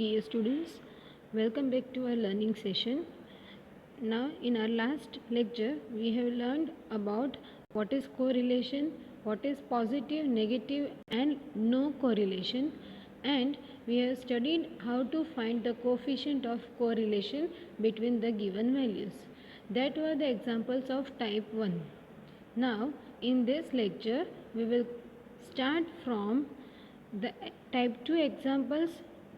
Dear students, welcome back to our learning session. Now, in our last lecture, we have learned about what is correlation, what is positive, negative, and no correlation, and we have studied how to find the coefficient of correlation between the given values. That were the examples of type 1. Now, in this lecture, we will start from the type 2 examples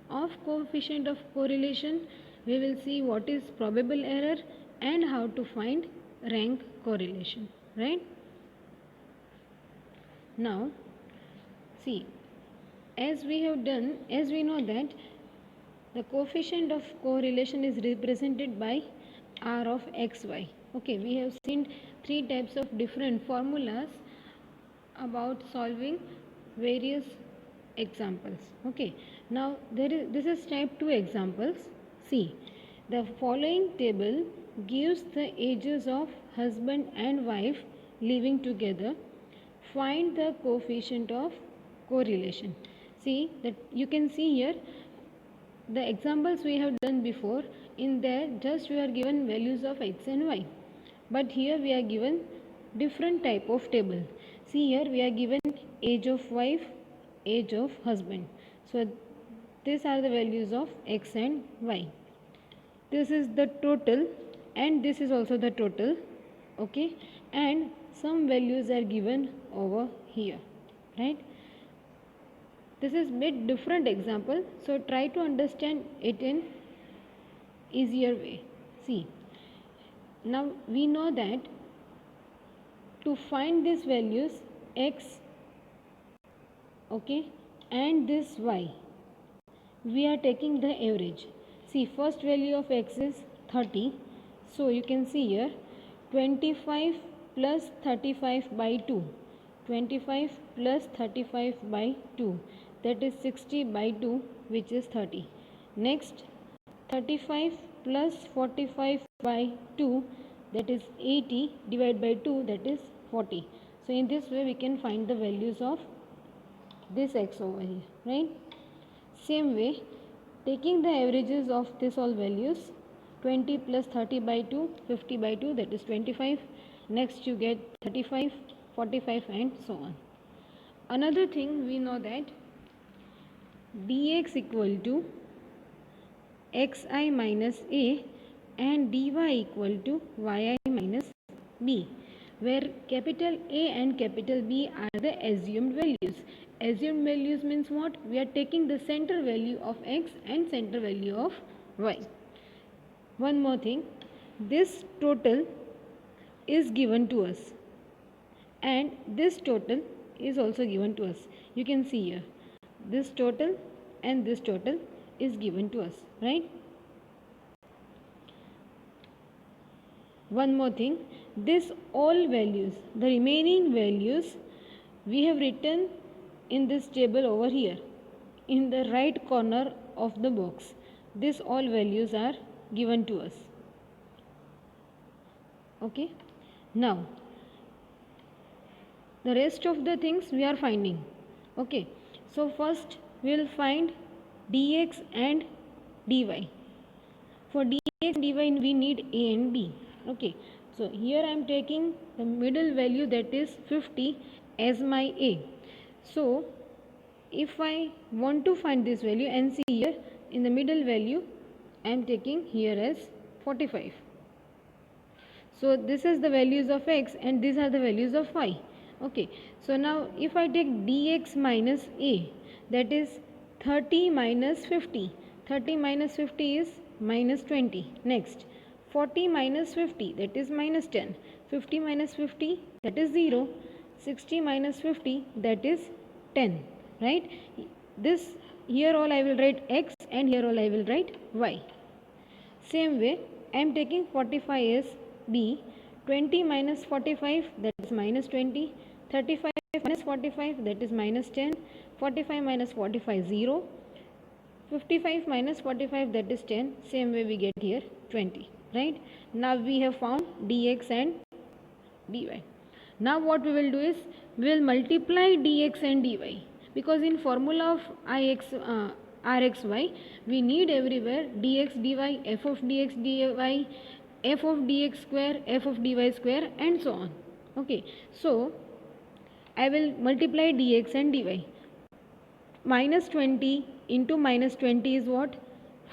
of coefficient of correlation. We will see what is probable error and how to find rank correlation, right? Now, see, as we know that the coefficient of correlation is represented by R of xy. Okay, we have seen three types of different formulas about solving various examples. Okay, now this is type 2 examples. See, the following table gives the ages of husband and wife living together. Find the coefficient of correlation. See that you can see here the examples we have done before. In there just we are given values of x and y, but here we are given different type of table. See, here we are given age of wife, age of husband. So these are the values of x and y. This is the total and this is also the total. Okay, and some values are given over here, right? This is bit different example, so try to understand it in easier way. See, now we know that to find these values x, okay, and this y, we are taking the average. See, first value of x is 30, so you can see here 25 plus 35 by 2, 25 plus 35 by 2, that is 60 by 2, which is 30. Next, 35 plus 45 by 2, that is 80, divided by 2, that is 40. So in this way we can find the values of this x over here, right? Same way, taking the averages of this all values, 20 plus 30 by 2, 50 by 2, that is 25. Next you get 35, 45 and so on. Another thing we know that dx equal to xi minus a and dy equal to yi minus b, where capital A and capital B are the assumed values. Assumed values means what? We are taking the center value of x and center value of y. One more thing, this total is given to us and this total is also given to us. You can see here this total and this total is given to us, right? One more thing, this all values, the remaining values, we have written in this table over here in the right corner of the box. This all values are given to us. Okay, now the rest of the things we are finding. Okay, so first we will find dx and dy. For dx and dy we need a and b. Okay, so here I am taking the middle value, that is 50, as my a. So if I want to find this value, and see here in the middle value I am taking here as 45. So this is the values of x and these are the values of y. Okay, so now if I take dx minus a, that is 30 minus 50. 30 minus 50 is minus 20. Next, 40 minus 50, that is minus 10. 50 minus 50, that is 0. 60 minus 50, that is 10, right? This here all I will write x and here all I will write y. Same way I am taking 45 as b. 20 minus 45, that is minus 20. 35 minus 45, that is minus 10. 45 minus 45, 0. 55 minus 45, that is 10. Same way we get here 20, right? Now we have found dx and dy. Now what we will do is we will multiply dx and dy, because in formula of Rxy, we need everywhere dx dy, f of dx dy, f of dx square, f of dy square, and so on. Okay, so I will multiply dx and dy. Minus 20 into minus 20 is what?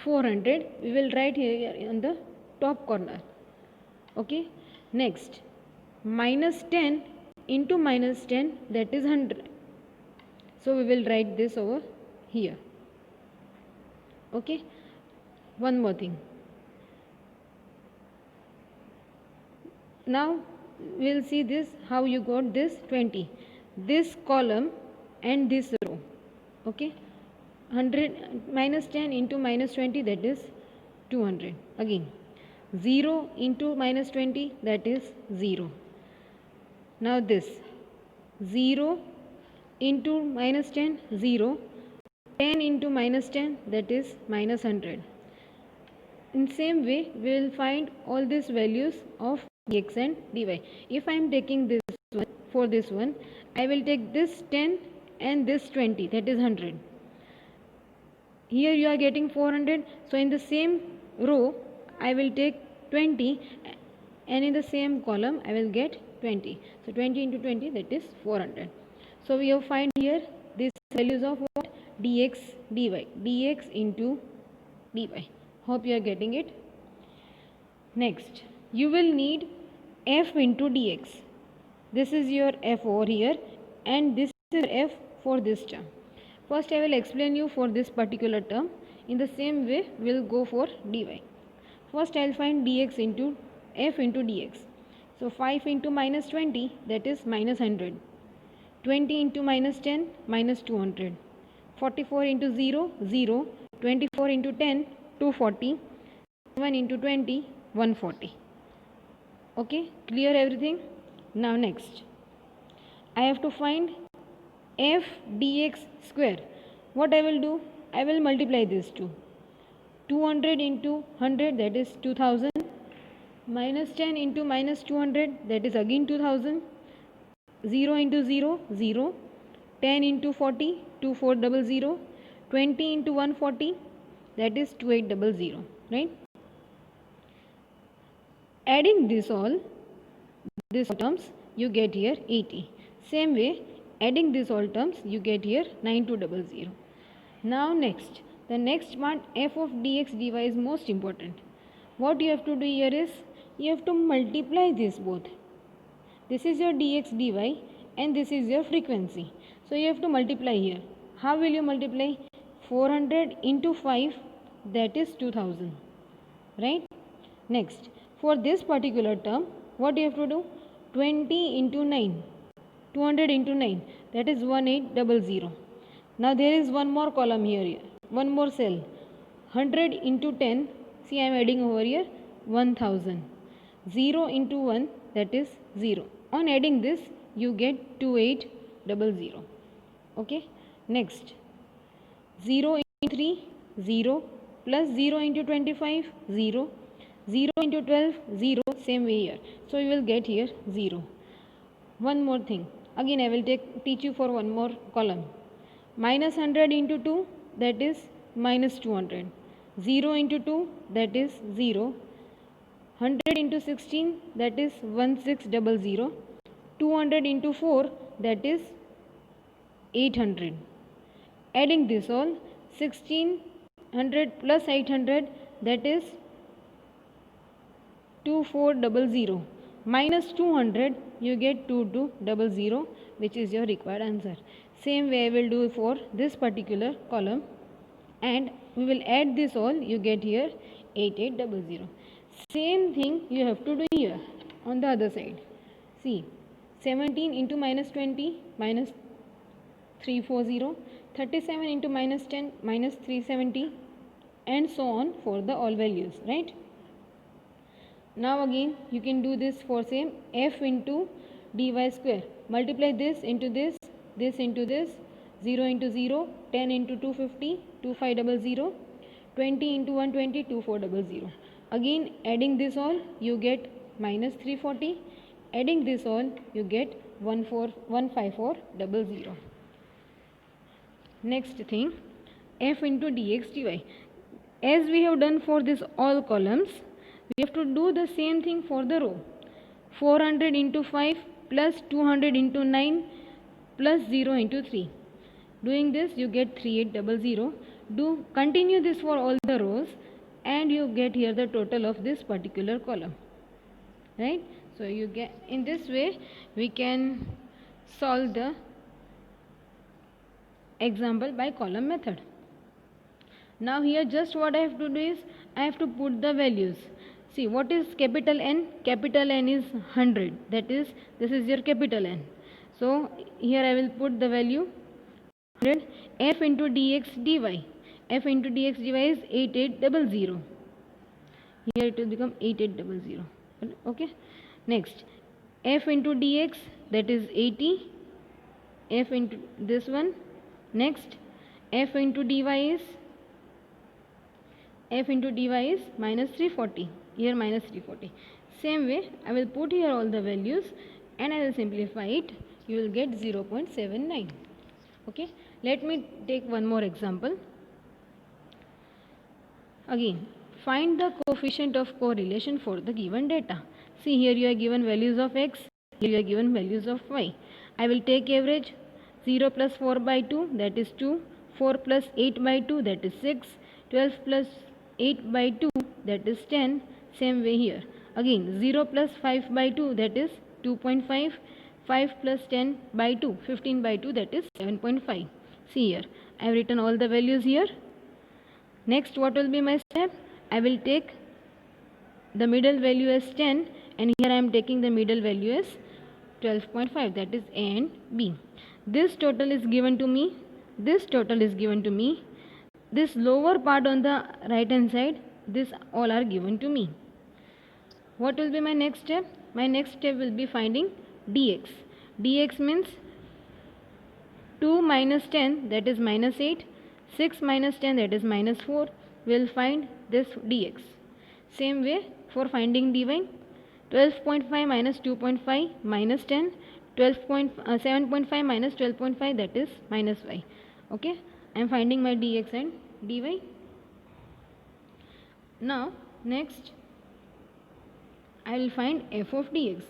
400. We will write here on the top corner. Okay, next minus 10 into minus 10, that is 100. So we will write this over here. Okay, one more thing. Now we will see this, how you got this 20, this column and this row. Okay, 100 minus 10 into minus 20, that is 200. Again 0 into minus 20, that is 0. Now this 0 into minus 10, 0. 10 into minus 10, that is minus 100. In same way, we will find all these values of dx and dy. If I am taking this one, for this one, I will take this 10 and this 20, that is 100. Here you are getting 400, so in the same row, I will take 20, and in the same column, I will get 20. So 20 into 20, that is 400. So we have find here these values of what? Dx, dy, dx into dy. Hope you are getting it. Next, you will need f into dx. This is your f over here, and this is f for this term. First I will explain you for this particular term. In the same way, we will go for dy. First I will find dx into f into dx. So 5 into minus 20, that is minus 100. 20 into minus 10, minus 200. 44 into 0, 0. 24 into 10, 240. 7 into 20, 140. Okay, clear everything? Now next, I have to find f dx square. What I will do? I will multiply this two. 200 into 100, that is 2000. Minus 10 into minus 200, that is again 2000. 0 into 0, 0. 10 into 40, 2400. 20 into 140, that is 2800, right? Adding this all, these terms, you get here 80. Same way, adding this all terms, you get here 9200. Now next, the next part, f of dx dy is most important. What you have to do here is, you have to multiply this both. This is your dx dy and this is your frequency. So you have to multiply here. How will you multiply? 400 into 5, that is 2000. Right? Next, for this particular term, what you have to do? 20 into 9. 200 into 9, that is 1800. Now there is one more column here, one more cell. 100 into 10, see I am adding over here 1000. 0 into 1, that is 0. On adding this, you get 2800. Okay. Next, 0 into 3, 0. Plus 0 into 25, 0. 0 into 12, 0. Same way here. So you will get here 0. One more thing. Again I will teach you for one more column. Minus 100 into 2, that is minus 200. 0 into 2, that is 0. 100 into 16, that is 1600. 200 into 4, that is 800. Adding this all, 1600 plus 800, that is 2400. Minus 200, you get 2200, which is your required answer. Same way I will do for this particular column, and we will add this all, you get here 8800. Same thing you have to do here on the other side. See, 17 into minus 20, minus 340. 37 into minus 10, minus 370, and so on for the all values, right? Now again you can do this for same f into dy square. Multiply this into this into this, 0 into 0, 10 into 250, 2500, 20 into 120, 2400. Again adding this all, you get minus 340. Adding this all, you get 15400. Next thing, f into dx dy. As we have done for this all columns, we have to do the same thing for the row. 400 into 5 plus 200 into 9 plus 0 into 3. Doing this you get 3800. Do continue this for all the rows and you get here the total of this particular column, right? So you get, in this way we can solve the example by column method. Now here just what I have to do is I have to put the values. See, what is capital N? Capital N is 100. That is, this is your capital N. So here I will put the value 100. F into dx dy. F into dx dy is 8800. Here it will become 8800. Okay. Next, f into dx, that is 80. F into this one. Next, f into dy is minus 340. Here minus 340. Same way I will put here all the values and I will simplify it. You will get 0.79. Okay. Let me take one more example. Again, find the coefficient of correlation for the given data. See, here you are given values of x, here you are given values of y. I will take average. 0 plus 4 by 2, that is 2. 4 plus 8 by 2, that is 6. 12 plus 8 by 2, that is 10. Same way here. Again, 0 plus 5 by 2, that is 2.5. 5 plus 10 by 2, 15 by 2, that is 7.5. See here, I have written all the values here. Next, what will be my step? I will take the middle value as 10 and here I am taking the middle value as 12.5, that is A and B. This total is given to me. This total is given to me. This lower part on the right hand side, this all are given to me. What will be my next step? My next step will be finding dx. Dx means 2 minus 10, that is minus 8. 6 minus 10, that is minus 4. We will find this dx. Same way for finding dy. 12.5 minus 2.5 minus 10. 7.5 minus 12.5, that is minus y. Okay, I am finding my dx and dy. Now next I will find f of dx.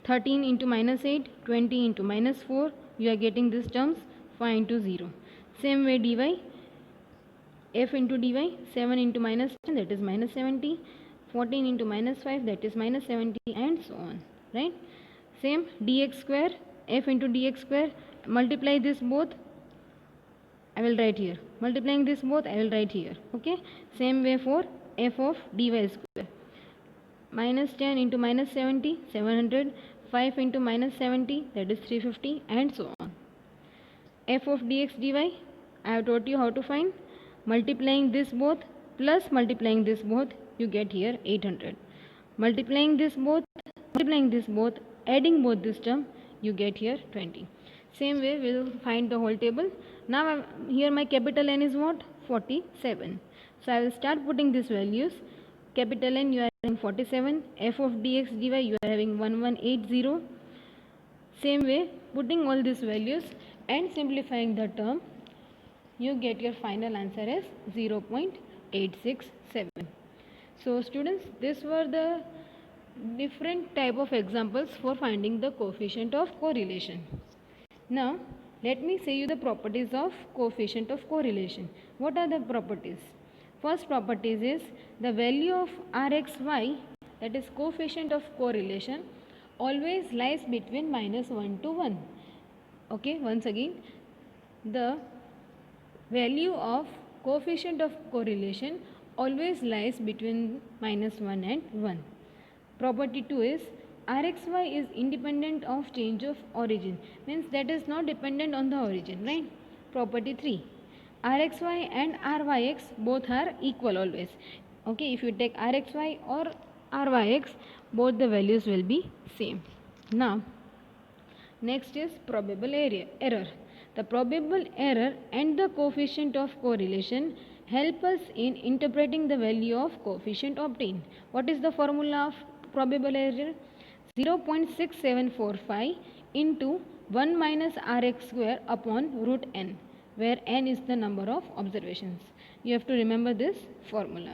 13 into minus 8, 20 into minus 4, you are getting these terms, 5 into 0. Same way dy, f into dy, 7 into minus 10, that is minus 70. 14 into minus 5, that is minus 70, and so on, right? Same dx square, f into dx square, multiply this both, I will write here. Multiplying this both, I will write here. Okay. Same way for f of dy square. Minus 10 into minus 70, 700. 5 into minus 70, that is 350, and so on. F of dx dy, I have taught you how to find. Multiplying this both plus multiplying this both, you get here 800. Multiplying this both, adding both this term, you get here 20. Same way we will find the whole table. Now here my capital N is what? 47. So I will start putting these values. Capital N you are having 47. F of dx dy you are having 1180. Same way putting all these values and simplifying the term, you get your final answer as 0.867. So students, these were the different type of examples for finding the coefficient of correlation. Now let me say you the properties of coefficient of correlation. What are the properties? First properties is the value of Rxy, that is coefficient of correlation, always lies between minus 1 to 1. Okay, once again, the value of coefficient of correlation always lies between minus 1 and 1. Property 2 is Rxy is independent of change of origin, means that is not dependent on the origin, right? Property 3, Rxy and Ryx both are equal always. Okay, if you take Rxy or Ryx, both the values will be same. Now next is probable error. The probable error and the coefficient of correlation help us in interpreting the value of coefficient obtained. What is the formula of probable error? 0.6745 into 1 minus Rx square upon root n. where n is the number of observations. You have to remember this formula.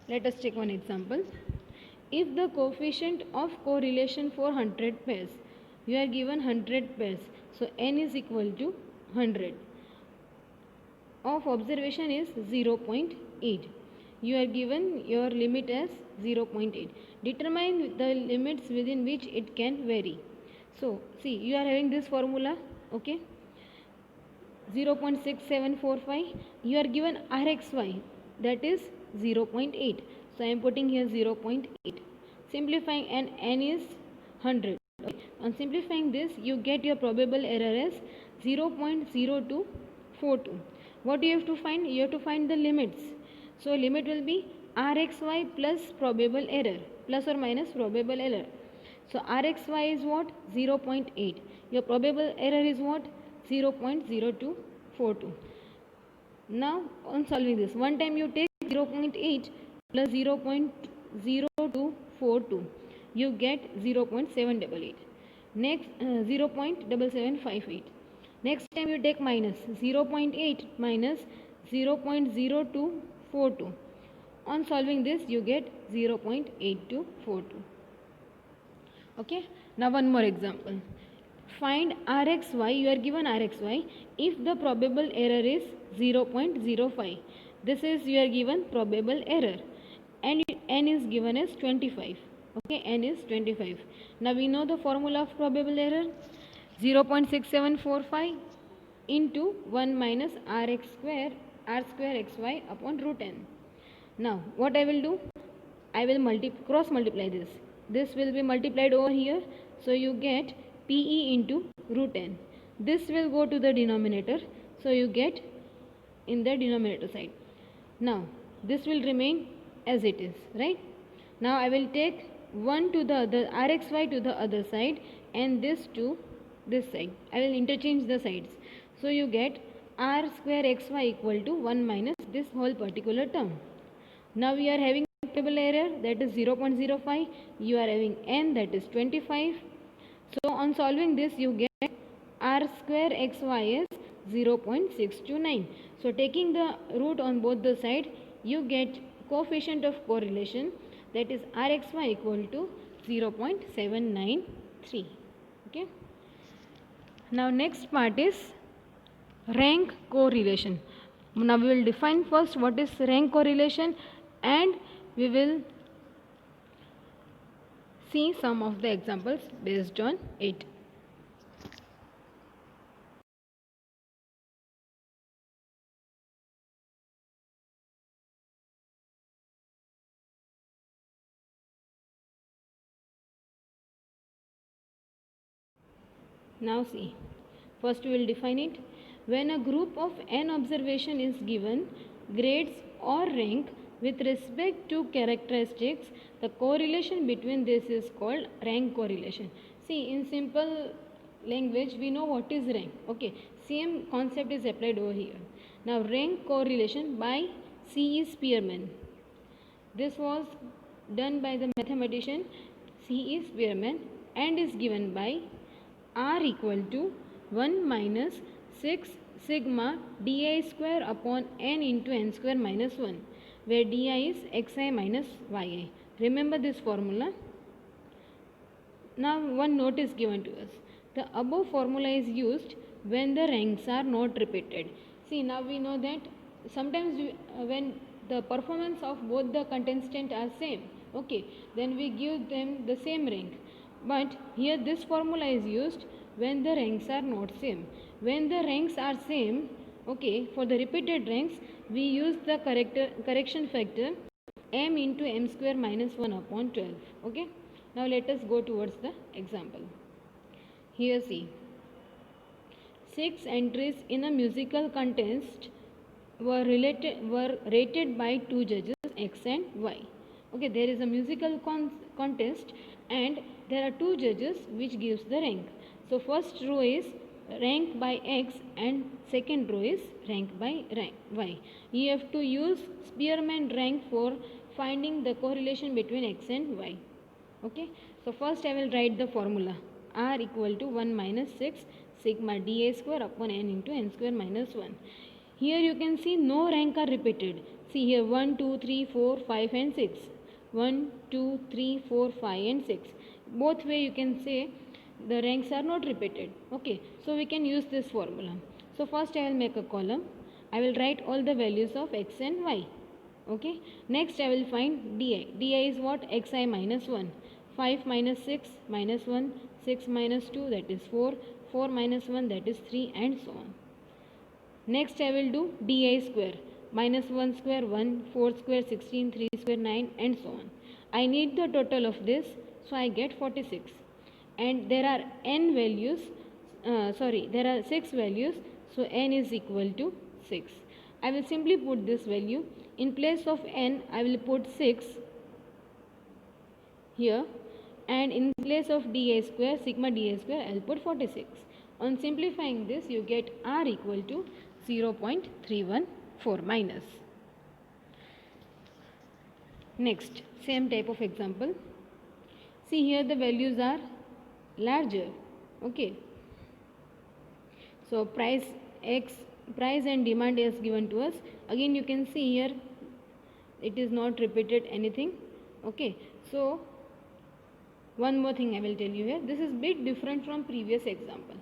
Let us take one example. If the coefficient of correlation for 100 pairs, you are given 100 pairs, so n is equal to 100. Of observation is 0.8. You are given your limit as 0.8. Determine the limits within which it can vary. So, see, you are having this formula, okay? 0.6745. You are given Rxy, that is 0.8. So, I am putting here 0.8. Simplifying, and n is 100. Okay. On simplifying this, you get your probable error as 0.0242. What you have to find? You have to find the limits. So, limit will be Rxy plus probable error, plus or minus probable error. So, Rxy is what? 0.8. Your probable error is what? 0.0242. Now, on solving this, one time you take 0.8 plus 0.0242, you get 0.788. Next, 0.7758. Next time you take minus 0.8 minus 0.0242. On solving this, you get 0.8242. Okay. Now one more example. Find Rxy. You are given Rxy if the probable error is 0.05. This is you are given probable error, and n is given as 25. Okay, n is 25. Now we know the formula of probable error. 0.6745 into 1 minus r square xy upon root n. Now what I will do? I will cross multiply this. This will be multiplied over here. So you get PE into root n. This will go to the denominator. So you get in the denominator side. Now this will remain as it is, right? Now I will take 1 to the other, Rxy to the other side, and this to this side. I will interchange the sides. So you get r square xy equal to 1 minus this whole particular term. Now we are having probable error, that is 0.05. You are having n, that is 25. So on solving this, you get r square xy is 0.629. So taking the root on both the sides, you get coefficient of correlation, that is Rxy equal to 0.793. Okay. Now next part is rank correlation. Now we will define first what is rank correlation, and we will see some of the examples based on it. Now see, first we will define it. When a group of n observation is given, grades or rank with respect to characteristics, the correlation between this is called rank correlation. See, in simple language, we know what is rank. Okay, same concept is applied over here. Now rank correlation by C. E. Spearman. This was done by the mathematician C. E. Spearman and is given by R equal to 1 minus 6 sigma di square upon n into n square minus 1, where di is xi minus yi. Remember this formula. Now one note is given to us. The above formula is used when the ranks are not repeated. See, now we know that sometimes when the performance of both the contestants are same, okay, then we give them the same rank. But here this formula is used when the ranks are not same. When the ranks are same, okay, for the repeated ranks, we use the correction factor m into m square minus 1 upon 12. Okay. Now let us go towards the example. Here see, 6 entries in a musical contest were rated by 2 judges X and Y. Okay, there is a musical contest and there are 2 judges which gives the rank. So first row is rank by X and second row is rank by Y. You have to use Spearman rank for finding the correlation between X and Y. Okay, so first I will write the formula. r equal to 1 minus 6 sigma dA square upon n into n square minus 1. Here you can see no rank are repeated. See here 1, 2, 3, 4, 5 and 6. 1, 2, 3, 4, 5 and 6. Both way you can say the ranks are not repeated. Okay, so we can use this formula. So first I will make a column. I will write all the values of x and y. Okay, next I will find di. Di is what? Xi minus 1. 5 minus 6 minus 1, 6 minus 2 that is 4, 4 minus 1 that is 3 and so on. Next I will do di square. Minus 1 square 1, 4 square 16, 3 square 9 and so on. I need the total of this, so I get 46. And there are n values, there are 6 values, so n is equal to 6. I will simply put this value. In place of n, I will put 6 here, and in place of dA square, sigma dA square, I will put 46. On simplifying this, you get r equal to 0.314 minus. Next, same type of example. See here the values are larger. Okay. So price and demand is given to us. Again you can see here it is not repeated anything. Okay. So one more thing I will tell you here. This is bit different from previous example.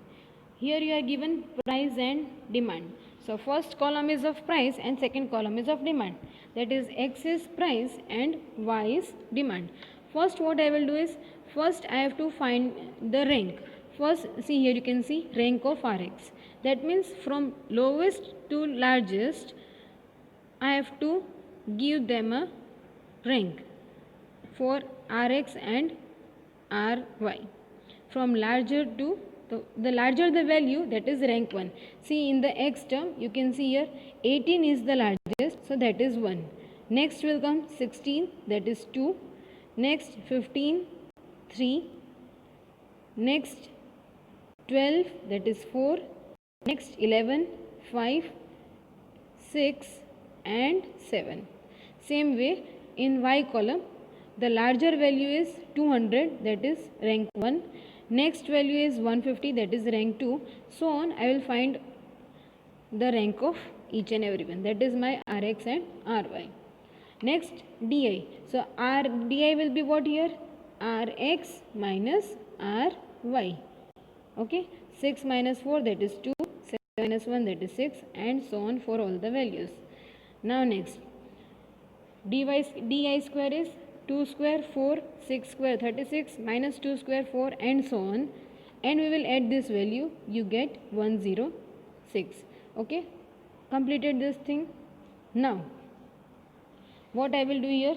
Here you are given price and demand. So first column is of price and second column is of demand. That is x is price and y is demand. First what I will do is, first I have to find the rank. First see here you can see rank of Rx. That means from lowest to largest I have to give them a rank for Rx and Ry. From larger to the larger the value, that is rank 1. See in the x term you can see here 18 is the largest, so that is 1. Next will come 16, that is 2. Next 15, 3. Next 12, that is 4. Next 11, 5, 6 and 7. Same way in y column the larger value is 200, that is rank 1. Next value is 150, that is rank 2. So on I will find the rank of each and every one. That is my Rx and Ry. Next di. So di will be what here? Rx minus Ry. Okay. 6 minus 4 that is 2. 7 minus 1 that is 6 and so on for all the values. Now next di square is 2 square 4, 6 square 36 minus 2 square 4 and so on, and we will add this value, you get 106. Okay, completed this thing. Now what I will do here,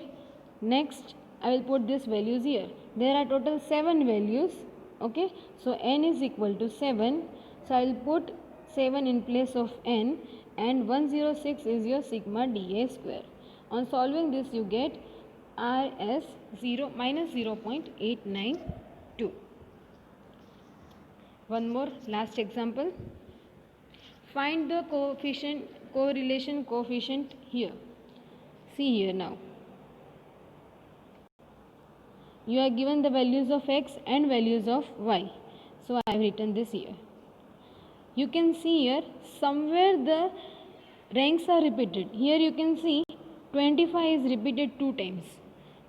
next I will put these values here. There are total 7 values. Okay, so n is equal to 7, so I will put 7 in place of n, and 106 is your sigma dA square. On solving this you get R as 0 minus 0.892. One more last example. Find the correlation coefficient here. See here now. You are given the values of x and values of y. So I have written this here. You can see here somewhere the ranks are repeated. Here you can see 25 is repeated 2 times.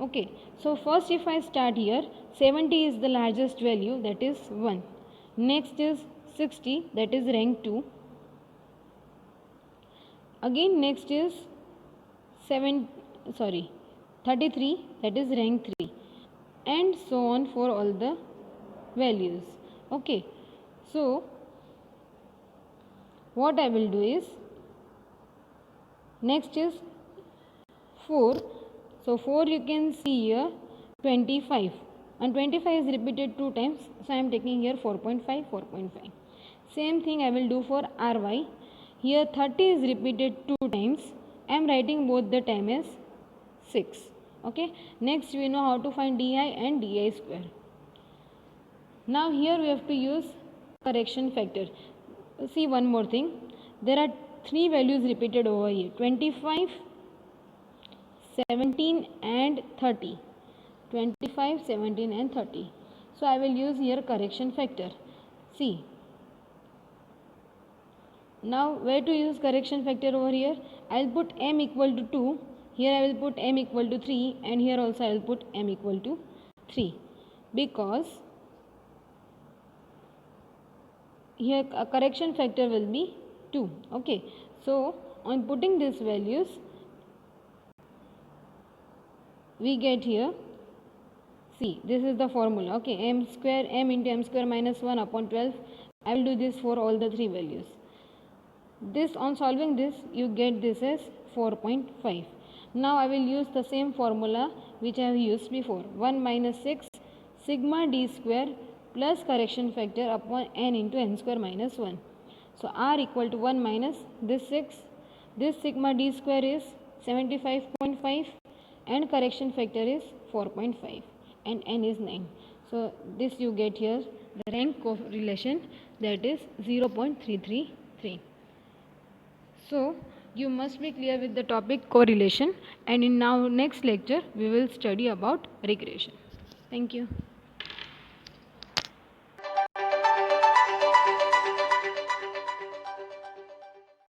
Okay, so first if I start here, 70 is the largest value, that is 1. Next is 60, that is rank 2. Again next is 33, that is rank 3, and so on for all the values. Okay, so what I will do is, next is 4. So 4 you can see here 25, and 25 is repeated 2 times, so I am taking here 4.5. Same thing I will do for Ry. Here 30 is repeated 2 times, I am writing both the time as 6. Okay, next we know how to find di and di square. Now here we have to use correction factor. See one more thing, there are 3 values repeated over here, 25, 17 and 30. 25, 17 and 30. So I will use here correction factor. See, now where to use correction factor over here? I will put m equal to 2, here I will put m equal to 3, and here also I will put m equal to 3, because here a correction factor will be 2. Okay, so on putting these values we get here, see, this is the formula. Okay, m into m square minus 1 upon 12. I will do this for all the 3 values. This, on solving this, you get this as 4.5. Now I will use the same formula which I have used before. 1 minus 6 sigma d square plus correction factor upon n into n square minus 1. So r equal to 1 minus this 6. This sigma d square is 75.5 and correction factor is 4.5 and n is 9. So this you get here the rank correlation, that is 0.333. So you must be clear with the topic correlation, and in now next lecture we will study about regression. Thank you.